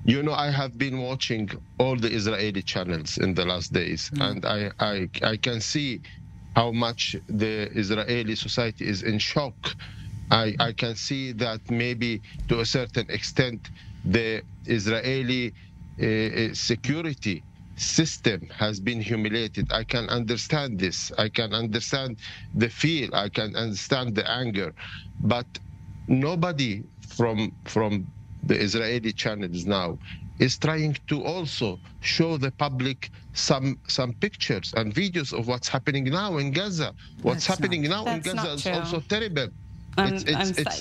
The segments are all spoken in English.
You know, I have been watching all the Israeli channels in the last days, and I can see how much the Israeli society is in shock. I can see that maybe to a certain extent the Israeli security system has been humiliated. I can understand this. I can understand the feel. I can understand the anger, but nobody from the Israeli channels now is trying to also show the public some pictures and videos of what's happening now in Gaza. What's happening now in Gaza is also terrible. It's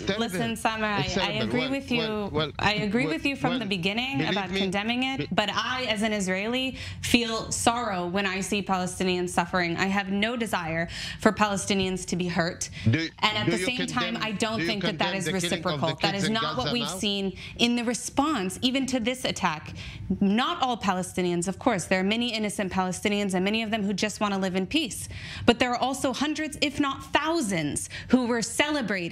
terrible. Listen, Samer, I agree with you. I agree with you from the beginning about condemning it, but I, as an Israeli, feel sorrow when I see Palestinians suffering. I have no desire for Palestinians to be hurt. And at the same time, I don't think that that is reciprocal. That is not what we've seen in the response, even to this attack. Not all Palestinians, of course. There are many innocent Palestinians, and many of them who just want to live in peace. But there are also hundreds, if not thousands, who were celebrating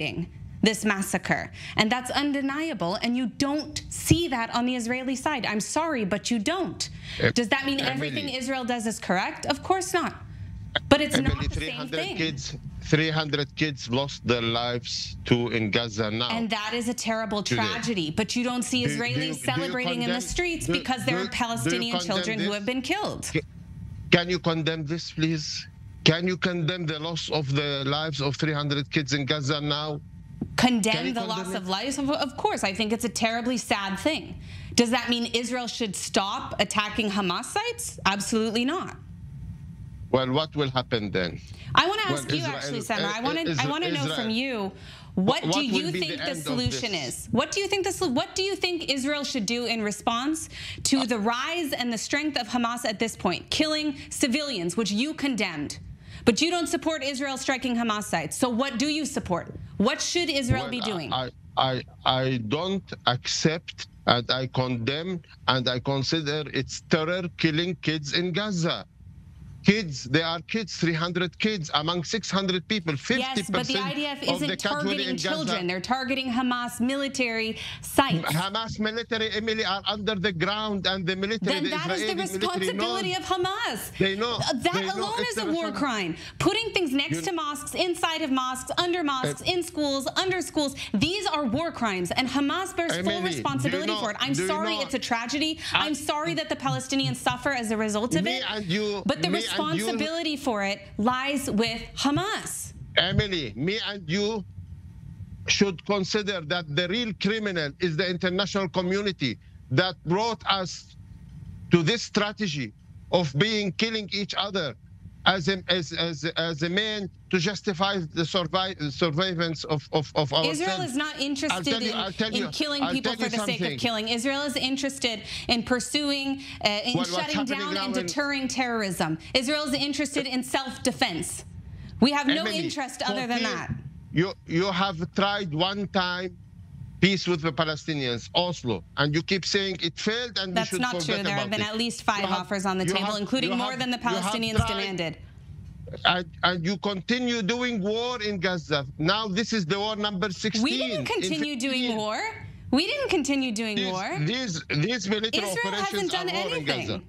this massacre, and that's undeniable, and you don't see that on the Israeli side. I'm sorry, but you don't. Does that mean everything Israel does is correct? Of course not. But it's not the same thing. 300 kids lost their lives too in Gaza now. And that is a terrible tragedy, but you don't see Israelis celebrating in the streets because there are Palestinian children who have been killed. Can you condemn this, please? Can you condemn the loss of the lives of 300 kids in Gaza now? Condemn the loss of lives? Of course. I think it's a terribly sad thing. Does that mean Israel should stop attacking Hamas sites? Absolutely not. Well, what will happen then? I want to ask you, actually, Samer. I want to know from you, what do you think the solution is? What do you think Israel should do in response to the rise and the strength of Hamas at this point, killing civilians, which you condemned? But you don't support Israel striking Hamas sites. So what do you support? What should Israel be doing? I don't accept, and I condemn, and I consider it's terror killing kids in Gaza. Kids, they are kids, 300 kids among 600 people, 50%. Yes, but the IDF isn't targeting children. They're targeting Hamas military sites. Hamas military, Emily, are under the ground, and the military, then that is the responsibility of Hamas. They know. That alone is a war crime. Putting things next to mosques, inside of mosques, under mosques, in schools, under schools, these are war crimes, and Hamas bears full responsibility for it. I'm sorry it's a tragedy. I'm sorry that the Palestinians suffer as a result of it. But the responsibility for it lies with Hamas. Emily, me and you should consider that the real criminal is the international community that brought us to this strategy of killing each other as a man to justify the survivance of ourselves. Israel is not interested in killing people for the sake of killing. Israel is interested in pursuing, shutting down and deterring terrorism. Israel is interested in self-defense. We have no interest other than that. You have tried one time peace with the Palestinians, Oslo, and you keep saying it failed and we should forget about it. That's not true. There have been at least 5 offers on the table, including more than the Palestinians demanded. And you continue doing war in Gaza. Now this is the war number 16. We didn't continue doing war. We didn't continue doing war. These military operations are war in Gaza.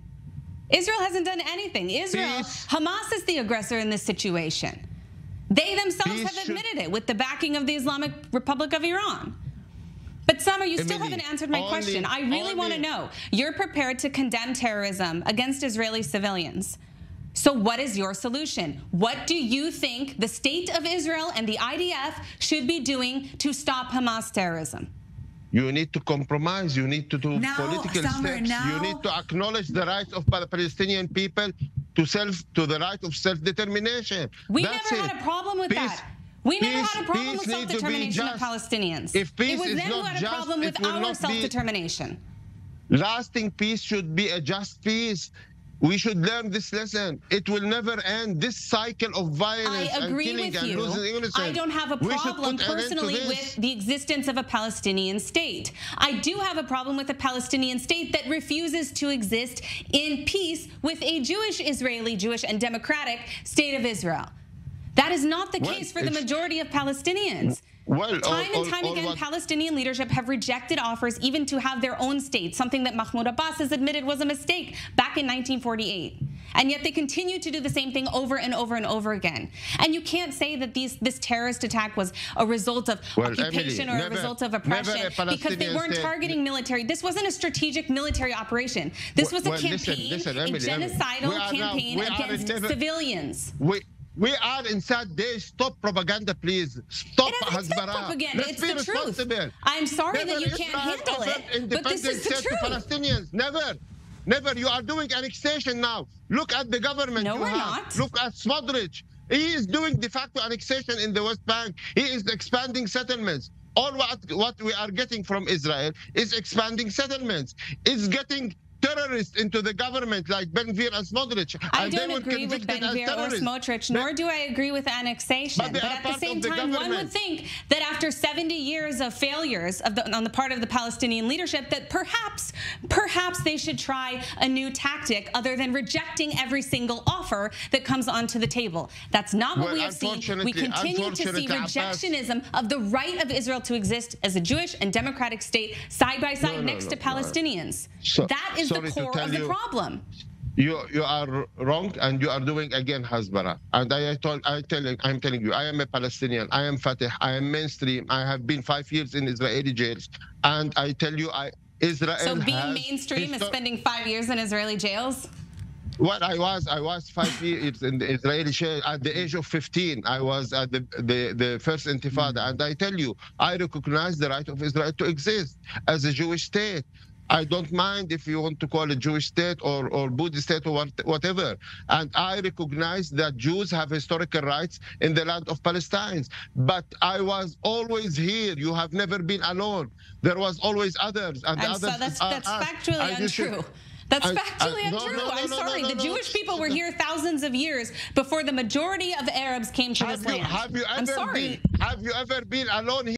Israel hasn't done anything. Hamas is the aggressor in this situation. They themselves have admitted it with the backing of the Islamic Republic of Iran. But Samer, you still haven't answered my question. I really want to know. You're prepared to condemn terrorism against Israeli civilians. So what is your solution? What do you think the state of Israel and the IDF should be doing to stop Hamas terrorism? You need to compromise. You need to do political steps. You need to acknowledge the right of Palestinian people to the right of self-determination. We never had a problem with that. We never had a problem with self-determination of Palestinians. If peace it was them who had a problem with our self-determination. Lasting peace should be a just peace. We should learn this lesson. It will never end. This cycle of violence and killing and losing innocents. I don't have a problem personally with the existence of a Palestinian state. I do have a problem with a Palestinian state that refuses to exist in peace with a Jewish, Israeli, Jewish, and democratic state of Israel. That is not the case for the majority of Palestinians. Well, time and time again, Palestinian leadership have rejected offers even to have their own state, something that Mahmoud Abbas has admitted was a mistake back in 1948. And yet they continue to do the same thing over and over and over again. And you can't say that this terrorist attack was a result of occupation, Emily, or a result of oppression, because they weren't targeting military. This wasn't a strategic military operation. This was a campaign, Emily, a genocidal campaign against civilians. We are inside this. Stop propaganda, please. Stop Hasbara. Propaganda. It's the truth. I'm sorry that you can't handle it, but this is the truth. Palestinians, never. Never. You are doing annexation now. Look at the government. No, we're not. Look at Smotrich. He is doing de facto annexation in the West Bank. He is expanding settlements. All what we are getting from Israel is expanding settlements. It's getting terrorists into the government like Ben-Gvir and Smotrich. I don't agree with Ben-Gvir or Smotrich, nor do I agree with annexation. But at the same time, one would think that after 70 years of failures on the part of the Palestinian leadership, that perhaps they should try a new tactic other than rejecting every single offer that comes onto the table. That's not what we have seen. We continue to see rejectionism of the right of Israel to exist as a Jewish and democratic state side by side next to Palestinians. That is the core of the problem. You are wrong, and you are doing again Hasbara. And I'm telling you, I am a Palestinian. I am Fatah. I am mainstream. I have been 5 years in Israeli jails, and I tell you, Israel. So being mainstream is spending 5 years in Israeli jails. Well, I was 5 years in the Israeli jail. At the age of 15, I was at the first Intifada, and I tell you, I recognize the right of Israel to exist as a Jewish state. I don't mind if you want to call it Jewish state or Buddhist state or whatever. And I recognize that Jews have historical rights in the land of Palestine. But I was always here. You have never been alone. There was always others. And the others that's factually untrue. That's factually untrue. I'm sorry. The Jewish people were here thousands of years before the majority of Arabs came to this land. Have you ever been alone here?